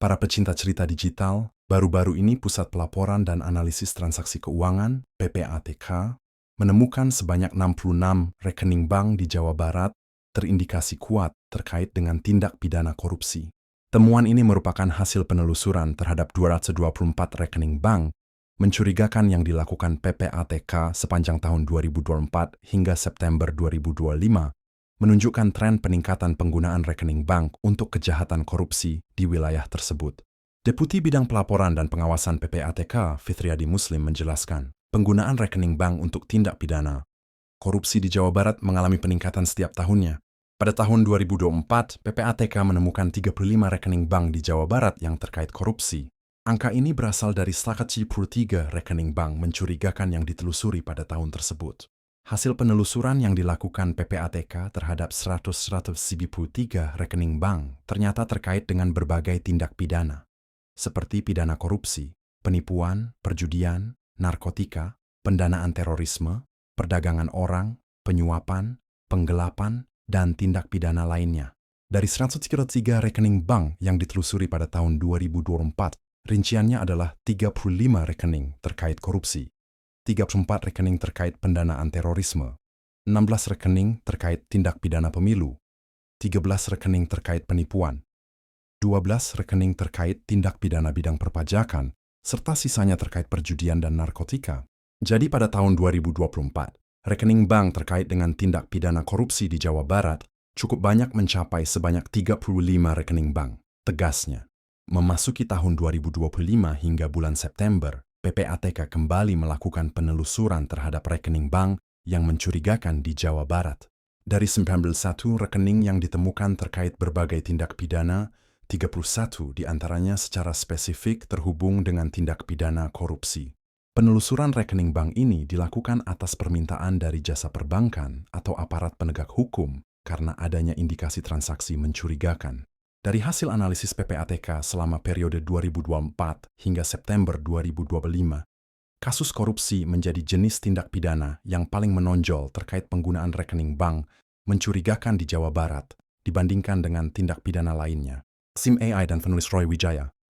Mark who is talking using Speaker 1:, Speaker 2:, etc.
Speaker 1: Para pecinta cerita digital, baru-baru ini Pusat Pelaporan dan Analisis Transaksi Keuangan (PPATK) menemukan sebanyak 66 rekening bank di Jawa Barat terindikasi kuat terkait dengan tindak pidana korupsi. Temuan ini merupakan hasil penelusuran terhadap 224 rekening bank mencurigakan yang dilakukan PPATK sepanjang tahun 2024 hingga September 2025, menunjukkan tren peningkatan penggunaan rekening bank untuk kejahatan korupsi di wilayah tersebut. Deputi Bidang Pelaporan dan Pengawasan PPATK, Fitriadi Muslim menjelaskan, penggunaan rekening bank untuk tindak pidana korupsi di Jawa Barat mengalami peningkatan setiap tahunnya. Pada tahun 2024, PPATK menemukan 35 rekening bank di Jawa Barat yang terkait korupsi. Angka ini berasal dari 133 rekening bank mencurigakan yang ditelusuri pada tahun tersebut. Hasil penelusuran yang dilakukan PPATK terhadap 193 rekening bank ternyata terkait dengan berbagai tindak pidana, seperti pidana korupsi, penipuan, perjudian, narkotika, pendanaan terorisme, perdagangan orang, penyuapan, penggelapan, dan tindak pidana lainnya. Dari 133 rekening bank yang ditelusuri pada tahun 2024, rinciannya adalah 35 rekening terkait korupsi, 34 rekening terkait pendanaan terorisme, 16 rekening terkait tindak pidana pemilu, 13 rekening terkait penipuan, 12 rekening terkait tindak pidana bidang perpajakan, serta sisanya terkait perjudian dan narkotika. Jadi pada tahun 2024, rekening bank terkait dengan tindak pidana korupsi di Jawa Barat cukup banyak mencapai sebanyak 35 rekening bank. Tegasnya, memasuki tahun 2025 hingga bulan September, PPATK kembali melakukan penelusuran terhadap rekening bank yang mencurigakan di Jawa Barat. Dari 91 rekening yang ditemukan terkait berbagai tindak pidana, 31 diantaranya secara spesifik terhubung dengan tindak pidana korupsi. Penelusuran rekening bank ini dilakukan atas permintaan dari jasa perbankan atau aparat penegak hukum karena adanya indikasi transaksi mencurigakan. Dari hasil analisis PPATK selama periode 2024 hingga September 2025, kasus korupsi menjadi jenis tindak pidana yang paling menonjol terkait penggunaan rekening bank mencurigakan di Jawa Barat dibandingkan dengan tindak pidana lainnya. SIM AI dan penulis Roy Wijaya.